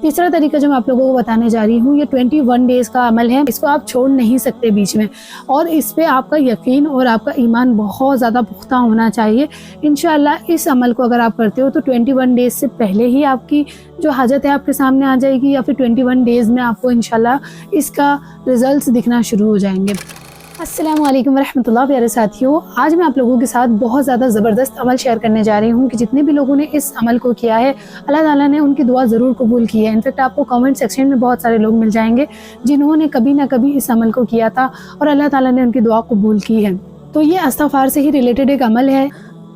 تیسرا طریقہ جو میں آپ لوگوں کو بتانے جا رہی ہوں، یہ 21 ڈیز کا عمل ہے، اس کو آپ چھوڑ نہیں سکتے بیچ میں، اور اس پہ آپ کا یقین اور آپ کا ایمان بہت زیادہ پختہ ہونا چاہیے۔ انشاءاللہ اس عمل کو اگر آپ کرتے ہو تو 21 ڈیز سے پہلے ہی آپ کی جو حاجت ہے آپ کے سامنے آ جائے گی، یا پھر 21 ڈیز میں آپ کو انشاءاللہ اس کا رزلٹس دکھنا شروع ہو جائیں گے۔ السلام علیکم ورحمۃ اللہ پیارے ساتھیوں، آج میں آپ لوگوں کے ساتھ بہت زیادہ زبردست عمل شیئر کرنے جا رہی ہوں کہ جتنے بھی لوگوں نے اس عمل کو کیا ہے اللہ تعالیٰ نے ان کی دعا ضرور قبول کی ہے۔ انفیکٹ آپ کو کامنٹ سیکشن میں بہت سارے لوگ مل جائیں گے جنہوں نے کبھی نہ کبھی اس عمل کو کیا تھا اور اللہ تعالیٰ نے ان کی دعا قبول کی ہے۔ تو یہ استغفار سے ہی ریلیٹڈ ایک عمل ہے،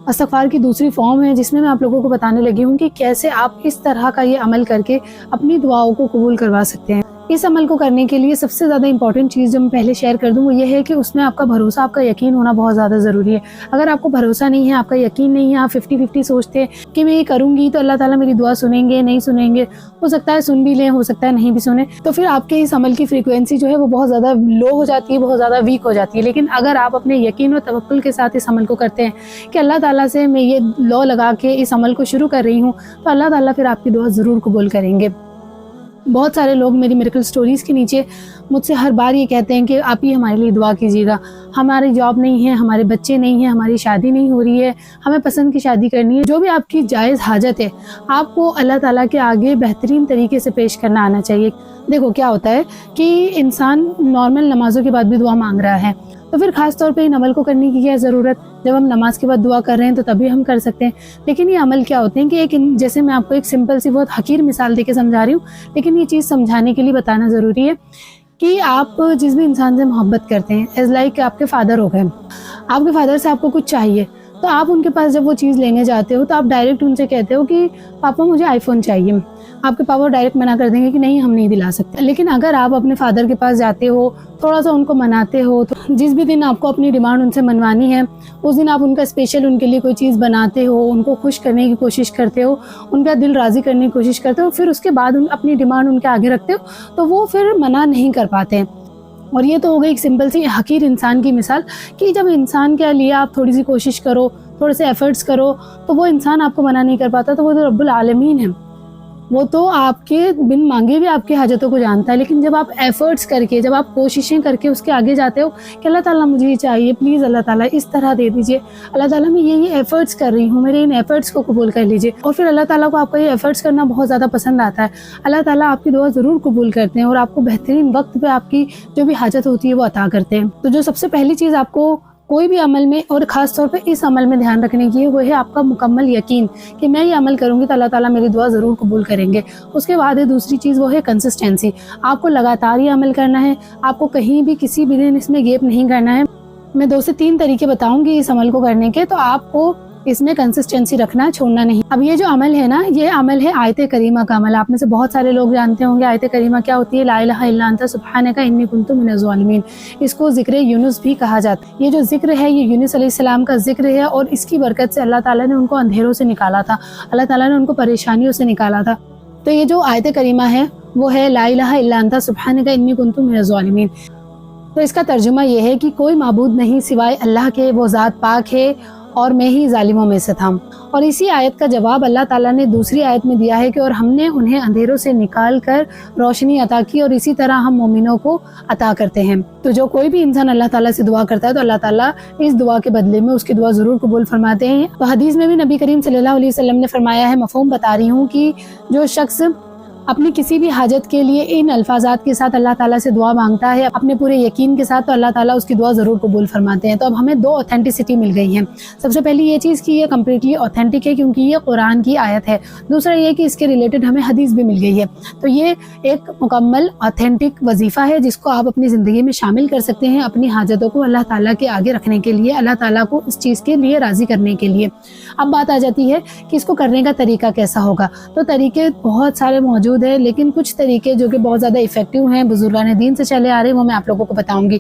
استغفار کی دوسری فارم ہے، جس میں آپ لوگوں کو بتانے لگی ہوں کہ کیسے آپ اس طرح کا یہ عمل کر کے اپنی دعاؤں کو قبول کروا سکتے ہیں۔ اس عمل کو کرنے کے لیے سب سے زیادہ امپورٹنٹ چیز جو میں پہلے شیئر کر دوں وہ یہ ہے کہ اس میں آپ کا بھروسہ، آپ کا یقین ہونا بہت زیادہ ضروری ہے۔ اگر آپ کو بھروسہ نہیں ہے، آپ کا یقین نہیں ہے، آپ 50-50 سوچتے ہیں کہ میں یہ کروں گی تو اللہ تعالیٰ میری دعا سنیں گے نہیں سنیں گے، ہو سکتا ہے سن بھی لیں، ہو سکتا ہے نہیں بھی سنیں، تو پھر آپ کے اس عمل کی فریکوینسی جو ہے وہ بہت زیادہ لو ہو جاتی ہے، بہت زیادہ ویک ہو جاتی ہے۔ لیکن اگر آپ اپنے یقین و توکل کے ساتھ اس عمل کو کرتے ہیں کہ اللہ تعالیٰ سے میں یہ لو لگا کے اس عمل کو شروع کر رہی ہوں، تو اللہ تعالیٰ پھر آپ کی دعا ضرور قبول کریں گے۔ بہت سارے لوگ میری میریکل سٹوریز کے نیچے مجھ سے ہر بار یہ کہتے ہیں کہ آپ ہی ہمارے لیے دعا کیجیے گا، ہماری جاب نہیں ہے، ہمارے بچے نہیں ہیں، ہماری شادی نہیں ہو رہی ہے، ہمیں پسند کی شادی کرنی ہے۔ جو بھی آپ کی جائز حاجت ہے آپ کو اللہ تعالیٰ کے آگے بہترین طریقے سے پیش کرنا آنا چاہیے۔ دیکھو کیا ہوتا ہے کہ انسان نارمل نمازوں کے بعد بھی دعا مانگ رہا ہے، تو پھر خاص طور پہ ان عمل کو کرنے کی کیا ضرورت؟ جب ہم نماز کے بعد دعا کر رہے ہیں تو تبھی ہم کر سکتے ہیں۔ لیکن یہ عمل کیا ہوتے ہیں کہ جیسے میں آپ کو ایک سمپل سی بہت حقیر مثال دے کے سمجھا رہی ہوں، لیکن یہ چیز سمجھانے کے لیے بتانا ضروری ہے کہ آپ جس بھی انسان سے محبت کرتے ہیں، ایز لائک آپ کے فادر ہو گئے، آپ کے فادر سے آپ کو کچھ چاہیے تو آپ ان کے پاس جب وہ چیز لینے جاتے ہو تو آپ ڈائریکٹ ان سے کہتے ہو کہ پاپا مجھے آئی فون چاہیے، آپ کے پاپا ڈائریکٹ منع کر دیں گے کہ نہیں ہم نہیں دلا سکتے۔ لیکن اگر آپ اپنے فادر کے پاس جاتے ہو، تھوڑا سا ان کو مناتے ہو، تو جس بھی دن آپ کو اپنی ڈیمانڈ ان سے منوانی ہے اس دن آپ ان کا اسپیشل ان کے لیے کوئی چیز بناتے ہو، ان کو خوش کرنے کی کوشش کرتے ہو، ان کا دل راضی کرنے کی کوشش کرتے ہو، پھر اس کے بعد اپنی ڈیمانڈ ان کے آگے رکھتے ہو تو وہ پھر منع نہیں کر پاتے ہیں۔ اور یہ تو ہو گئی ایک سمپل سی حقیر انسان کی مثال کہ جب انسان کے لیے آپ تھوڑی سی کوشش کرو، تھوڑے سے ایفرٹس کرو تو وہ انسان آپ کو منع نہیں کر پاتا، تو وہ تو رب العالمین ہے، وہ تو آپ کے بن مانگے بھی آپ کی حاجتوں کو جانتا ہے۔ لیکن جب آپ ایفرٹس کر کے، جب آپ کوششیں کر کے اس کے آگے جاتے ہو کہ اللہ تعالیٰ مجھے یہ چاہیے، پلیز اللہ تعالیٰ اس طرح دے دیجئے، اللہ تعالیٰ میں یہ ایفرٹس کر رہی ہوں، میرے ان ایفرٹس کو قبول کر لیجئے، اور پھر اللہ تعالیٰ کو آپ کا یہ ایفرٹس کرنا بہت زیادہ پسند آتا ہے، اللہ تعالیٰ آپ کی دعا ضرور قبول کرتے ہیں اور آپ کو بہترین وقت پہ آپ کی جو بھی حاجت ہوتی ہے وہ عطا کرتے ہیں۔ تو جو سب سے پہلی چیز آپ کو کوئی بھی عمل میں اور خاص طور پہ اس عمل میں دھیان رکھنے کی ہے وہ ہے آپ کا مکمل یقین کہ میں یہ عمل کروں گی تو اللہ تعالیٰ میری دعا ضرور قبول کریں گے۔ اس کے بعد دوسری چیز وہ ہے کنسسٹنسی، آپ کو لگاتار یہ عمل کرنا ہے، آپ کو کہیں بھی کسی بھی دن اس میں گیپ نہیں کرنا ہے۔ میں 2 سے 3 طریقے بتاؤں گی اس عمل کو کرنے کے، تو آپ کو اس میں کنسسٹنسی رکھنا ہے، چھوڑنا نہیں۔ اب یہ جو عمل ہے نا، یہ عمل ہے آیت کریمہ کا عمل۔ آپ میں سے بہت سارے لوگ جانتے ہوں گے آیت کریمہ کیا ہوتی ہے، لا الہ الا انت سبحانک انی کنت من الظالمین۔ اس کو ذکر یونس بھی کہا جاتا ہے۔ یہ جو ذکر ہے یہ یونس علیہ السلام کا ذکر ہے، اور اس کی برکت سے اللہ تعالیٰ نے ان کو اندھیروں سے نکالا تھا، اللہ تعالیٰ نے ان کو پریشانیوں سے نکالا تھا۔ تو یہ جو آیت کریمہ ہے وہ ہے لا الہ الا انت سبحانک انی کنت من الظالمین۔ تو اس کا ترجمہ یہ ہے کہ کوئی معبود نہیں سوائے اللہ کے، وہ ذات پاک ہے اور میں ہی ظالموں میں سے تھا۔ اور اسی آیت کا جواب اللہ تعالیٰ نے دوسری آیت میں دیا ہے کہ اور ہم نے انہیں اندھیروں سے نکال کر روشنی عطا کی، اور اسی طرح ہم مومنوں کو عطا کرتے ہیں۔ تو جو کوئی بھی انسان اللہ تعالیٰ سے دعا کرتا ہے تو اللہ تعالیٰ اس دعا کے بدلے میں اس کی دعا ضرور قبول فرماتے ہیں۔ تو حدیث میں بھی نبی کریم صلی اللہ علیہ وسلم نے فرمایا ہے، مفہوم بتا رہی ہوں، کہ جو شخص اپنی کسی بھی حاجت کے لیے ان الفاظات کے ساتھ اللہ تعالیٰ سے دعا مانگتا ہے اپنے پورے یقین کے ساتھ، تو اللہ تعالیٰ اس کی دعا ضرور قبول فرماتے ہیں۔ تو اب ہمیں 2 اوتھینٹسٹی مل گئی ہیں۔ سب سے پہلی یہ چیز کہ یہ کمپلیٹلی اوتھینٹک ہے کیونکہ یہ قرآن کی آیت ہے، دوسرا یہ کہ اس کے ریلیٹڈ ہمیں حدیث بھی مل گئی ہے۔ تو یہ ایک مکمل اوتھینٹک وظیفہ ہے جس کو آپ اپنی زندگی میں شامل کر سکتے ہیں، اپنی حاجتوں کو اللہ تعالیٰ کے آگے رکھنے کے لیے، اللہ تعالیٰ کو اس چیز کے لیے راضی کرنے کے لیے۔ اب بات آ جاتی ہے کہ اس کو کرنے کا طریقہ کیسا ہوگا۔ تو طریقے بہت سارے موجود ہیں، لیکن کچھ طریقے جو کہ بہت زیادہ ایفیکٹو ہیں، بزرگان دین سے چلے آ رہے ہیں، وہ میں آپ لوگوں کو بتاؤں گی۔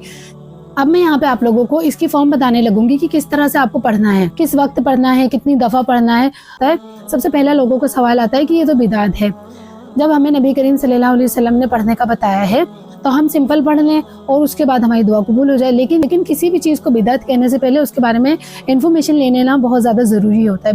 اب میں یہاں پہ آپ لوگوں کو اس کی فارم بتانے لگوں گی کہ کس طرح سے آپ کو پڑھنا ہے، کس وقت پڑھنا ہے، کتنی دفعہ پڑھنا ہے۔ سب سے پہلا لوگوں کو سوال آتا ہے کہ یہ تو بدعت ہے۔ جب ہمیں نبی کریم صلی اللہ علیہ وسلم نے پڑھنے کا بتایا ہے تو ہم سمپل پڑھ لیں اور اس کے بعد ہماری دعا قبول ہو جائے، لیکن کسی بھی چیز کو بدعت کہنے سے پہلے اس کے بارے میں انفارمیشن لینے نا بہت زیادہ ضروری ہوتا ہے۔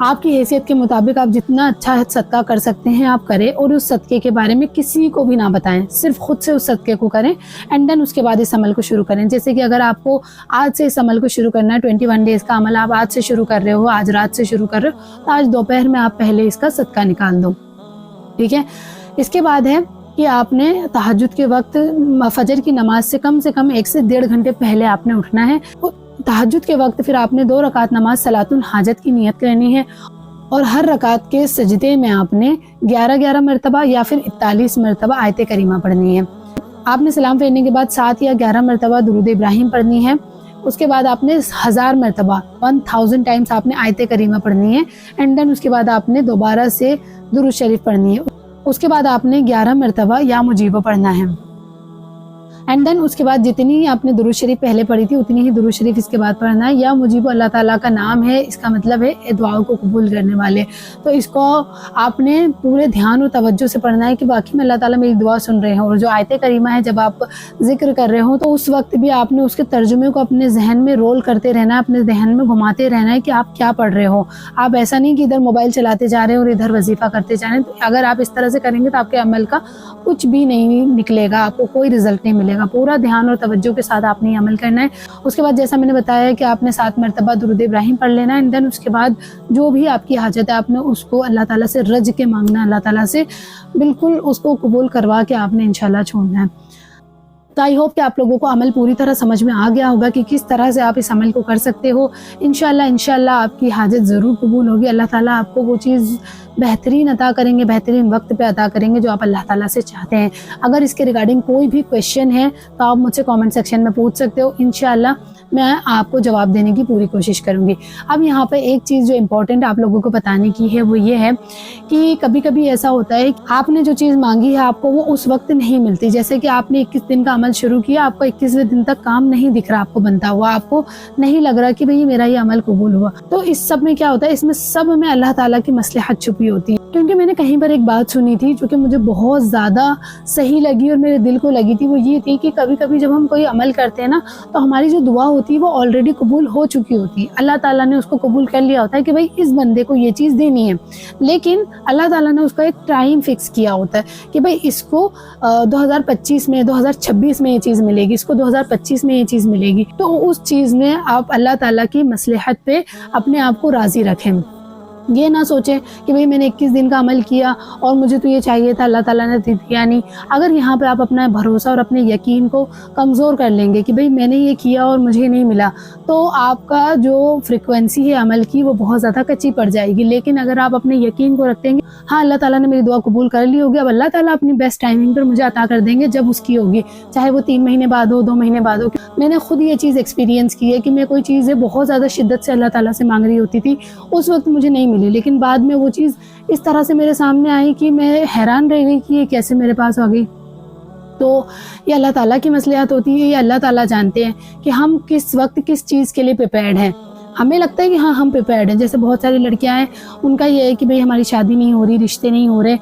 آپ کی حیثیت کے مطابق آپ جتنا اچھا صدقہ کر سکتے ہیں آپ کریں، اور اس صدقے کے بارے میں کسی کو بھی نہ بتائیں، صرف خود سے اس صدقے کو کریں اینڈ دین اس کے بعد اس عمل کو شروع کریں۔ جیسے کہ اگر آپ کو آج سے اس عمل کو شروع کرنا ہے، 21 ڈیز کا عمل آپ آج سے شروع کر رہے ہو، آج رات سے شروع کر رہے ہو، تو آج دوپہر میں آپ پہلے اس کا صدقہ نکال دو، ٹھیک ہے۔ اس کے بعد ہے کہ آپ نے تہجد کے وقت فجر کی نماز سے کم 1 سے 1.5 گھنٹے پہلے آپ نے اٹھنا ہے۔ تہجد کے وقت پھر آپ نے 2 رکعت نماز صلاۃ الحاجت کی نیت کرنی ہے، اور ہر رکعت کے سجدے میں آپ نے 11 مرتبہ یا پھر 41 مرتبہ آیت کریمہ پڑھنی ہے۔ آپ نے سلام پھیرنے کے بعد 7 یا 11 مرتبہ درود ابراہیم پڑھنی ہے۔ اس کے بعد آپ نے 1000 مرتبہ 1000 ٹائمز آپ نے آیت کریمہ پڑھنی ہے، اینڈ دین اس کے بعد آپ نے دوبارہ سے درود شریف پڑھنی ہے۔ اس کے بعد آپ نے 11 مرتبہ یا مجیب پڑھنا ہے، اینڈ دین اس کے بعد جتنی آپ نے درود شریف پہلے پڑھی تھی اتنی ہی درود شریف اس کے بعد پڑھنا ہے۔ یا مجیب اللہ تعالیٰ کا نام ہے، اس کا مطلب ہے دعاؤں کو قبول کرنے والے، تو اس کو آپ نے پورے دھیان اور توجہ سے پڑھنا ہے کہ باقی میں اللہ تعالیٰ میری دعا سن رہے ہیں۔ اور جو آیت کریمہ ہے جب آپ ذکر کر رہے ہوں تو اس وقت بھی آپ نے اس کے ترجمے کو اپنے ذہن میں رول کرتے رہنا ہے، اپنے ذہن میں گھماتے رہنا ہے کہ آپ کیا پڑھ رہے ہو۔ آپ ایسا نہیں کہ ادھر موبائل چلاتے جا رہے ہیں اور ادھر وظیفہ کرتے جا رہے ہیں، تو اگر آپ اس طرح سے کریں گے تو آپ کے عمل کا کچھ بھی نہیں نکلے گا، آپ کو کوئی رزلٹ نہیں ملے گا۔ پورا دھیان اور توجہ کے ساتھ آپ نے یہ عمل کرنا ہے۔ اس کے بعد جیسا میں نے بتایا کہ آپ نے 7 مرتبہ درود ابراہیم پڑھ لینا ہے، اینڈ دین اس کے بعد جو بھی آپ کی حاجت ہے آپ نے اس کو اللہ تعالیٰ سے رج کے مانگنا ہے، اللہ تعالیٰ سے بالکل اس کو قبول کروا کے آپ نے انشاءاللہ چھوڑنا ہے۔ تو آئی ہوپ کہ آپ لوگوں کو عمل پوری طرح سمجھ میں آ گیا ہوگا کہ کس طرح سے آپ اس عمل کو کر سکتے ہو۔ انشاءاللہ آپ کی حاجت ضرور قبول ہوگی، اللہ تعالیٰ آپ کو وہ چیز بہترین عطا کریں گے، بہترین وقت پہ عطا کریں گے جو آپ اللہ تعالیٰ سے چاہتے ہیں۔ اگر اس کے ریگارڈنگ کوئی بھی کویشچن ہے تو آپ مجھ سے کامنٹ سیکشن میں پوچھ سکتے ہو، انشاءاللہ میں آپ کو جواب دینے کی پوری کوشش کروں گی۔ اب یہاں پہ ایک چیز جو امپورٹنٹ آپ لوگوں کو بتانے کی ہے وہ یہ ہے کہ کبھی کبھی ایسا ہوتا ہے کہ آپ نے جو چیز مانگی ہے آپ کو وہ اس وقت نہیں ملتی۔ جیسے کہ آپ نے 21 دن کا عمل شروع کیا، آپ کو 21ویں دن تک کام نہیں دکھ رہا آپ کو بنتا ہوا، آپ کو نہیں لگ رہا کہ بھئی میرا یہ عمل قبول ہوا، تو اس سب میں کیا ہوتا ہے، اس میں سب میں اللہ تعالیٰ کی مصلحت چھپی ہوتی ہے۔ کیونکہ میں نے کہیں پر ایک بات سنی تھی جو کہ مجھے بہت زیادہ صحیح لگی اور میرے دل کو لگی تھی، وہ یہ تھی کہ کبھی کبھی جب ہم کوئی عمل کرتے ہیں نا تو ہماری جو دعا ہوتی ہے وہ آلریڈی قبول ہو چکی ہوتی ہے، اللہ تعالیٰ نے اس کو قبول کر لیا ہوتا ہے کہ بھئی اس بندے کو یہ چیز دینی ہے، لیکن اللہ تعالیٰ نے اس کا ایک ٹائم فکس کیا ہوتا ہے کہ بھئی اس کو 2025 میں 2026 میں یہ چیز ملے گی، اس کو 2025 میں یہ چیز ملے گی۔ تو اس چیز میں آپ اللہ تعالیٰ کی مصلحت پہ اپنے آپ کو راضی رکھیں، یہ نہ سوچیں کہ بھئی میں نے 21 دن کا عمل کیا اور مجھے تو یہ چاہیے تھا، اللہ تعالیٰ نے دیا نہیں۔ اگر یہاں پہ آپ اپنا بھروسہ اور اپنے یقین کو کمزور کر لیں گے کہ بھئی میں نے یہ کیا اور مجھے نہیں ملا، تو آپ کا جو فریکوینسی ہے عمل کی وہ بہت زیادہ کچی پڑ جائے گی۔ لیکن اگر آپ اپنے یقین کو رکھتے ہیں ہاں اللہ تعالیٰ نے میری دعا قبول کر لی ہوگی، اب اللہ تعالیٰ اپنی بیسٹ ٹائمنگ پر مجھے عطا کر دیں گے جب اس کی ہوگی، چاہے وہ 3 مہینے بعد ہو، 2 مہینے بعد ہو۔ میں نے خود یہ چیز ایکسپیرینس کی ہے کہ میں کوئی چیزیں بہت زیادہ شدت سے اللہ تعالیٰ سے مانگ رہی ہوتی تھی، اس وقت مجھے نہیں ملی، لیکن بعد میں وہ چیز اس طرح سے میرے سامنے آئی کہ میں حیران رہ گئی کہ یہ کیسے میرے پاس آ گئی۔ تو یہ اللہ تعالیٰ کی مصلحت ہوتی ہے، یہ اللہ تعالیٰ جانتے ہیں کہ ہم کس وقت کس چیز کے لیے پریپیئرڈ ہیں۔ ہمیں لگتا ہے کہ ہاں ہم پریپیئرڈ ہیں، جیسے بہت ساری لڑکیاں ہیں ان کا یہ ہے کہ بھئی ہماری شادی نہیں ہو رہی، رشتے نہیں ہو رہے،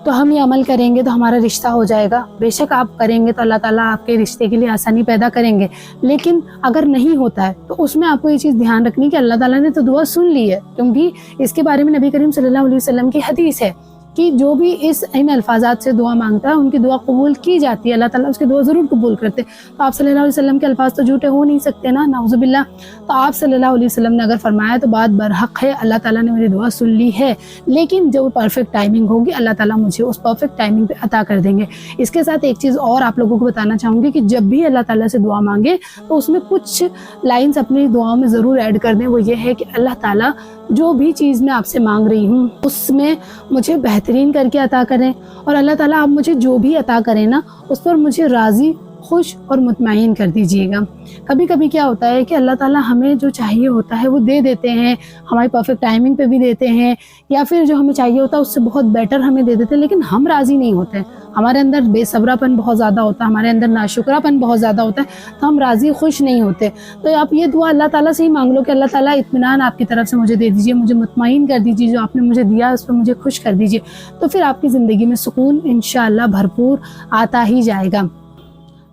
تو ہم یہ عمل کریں گے تو ہمارا رشتہ ہو جائے گا۔ بے شک آپ کریں گے تو اللہ تعالیٰ آپ کے رشتے کے لیے آسانی پیدا کریں گے، لیکن اگر نہیں ہوتا ہے تو اس میں آپ کو یہ چیز دھیان رکھنی کہ اللہ تعالیٰ نے تو دعا سن لی ہے، کیونکہ اس کے بارے میں نبی کریم صلی اللہ علیہ وسلم کی حدیث ہے کہ جو بھی ان الفاظات سے دعا مانگتا ہے ان کی دعا قبول کی جاتی ہے، اللہ تعالیٰ اس کی دعا ضرور قبول کرتے۔ تو آپ صلی اللہ علیہ وسلم کے الفاظ تو جھوٹے ہو نہیں سکتے نا، نعوذ باللہ۔ تو آپ صلی اللہ علیہ وسلم نے اگر فرمایا تو بات برحق ہے، اللہ تعالیٰ نے میری دعا سن لی ہے، لیکن جو پرفیکٹ ٹائمنگ ہوگی اللہ تعالیٰ مجھے اس پرفیکٹ ٹائمنگ پہ عطا کر دیں گے۔ اس کے ساتھ ایک چیز اور آپ لوگوں کو بتانا چاہوں گی کہ جب بھی اللہ تعالیٰ سے دعا مانگے تو اس میں کچھ لائنز اپنی دعاؤں میں ضرور ایڈ کر دیں، وہ یہ ہے کہ اللہ تعالیٰ جو بھی چیز میں آپ سے مانگ رہی ہوں اس میں مجھے بہترین کر کے عطا کریں، اور اللہ تعالیٰ آپ مجھے جو بھی عطا کریں نا اس پر مجھے راضی، خوش اور مطمئن کر دیجیے گا۔ کبھی کبھی کیا ہوتا ہے کہ اللہ تعالیٰ ہمیں جو چاہیے ہوتا ہے وہ دے دیتے ہیں، ہماری پرفیکٹ ٹائمنگ پہ بھی دیتے ہیں، یا پھر جو ہمیں چاہیے ہوتا ہے اس سے بہت بیٹر ہمیں دے دیتے ہیں، لیکن ہم راضی نہیں ہوتے، ہمارے اندر بے صبرا پن بہت زیادہ ہوتا ہے، ہمارے اندر ناشکرا پن بہت زیادہ ہوتا ہے، تو ہم راضی خوش نہیں ہوتے۔ تو آپ یہ دعا اللہ تعالیٰ سے ہی مانگ لو کہ اللہ تعالیٰ اطمینان آپ کی طرف سے مجھے دے دیجیے، مجھے مطمئن کر دیجیے، جو آپ نے مجھے دیا اس پہ مجھے خوش کر دیجیے، تو پھر آپ کی زندگی میں سکون انشاءاللہ بھرپور آتا ہی جائے گا۔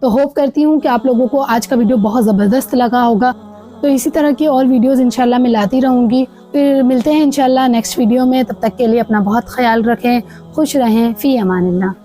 تو ہوپ کرتی ہوں کہ آپ لوگوں کو آج کا ویڈیو بہت زبردست لگا ہوگا، تو اسی طرح کی اور ویڈیوز انشاءاللہ میں لاتی رہوں گی۔ پھر ملتے ہیں انشاءاللہ نیکسٹ ویڈیو میں. تب تک کے لیے اپنا بہت خیال رکھیں. خوش رہیں. فی امان اللہ.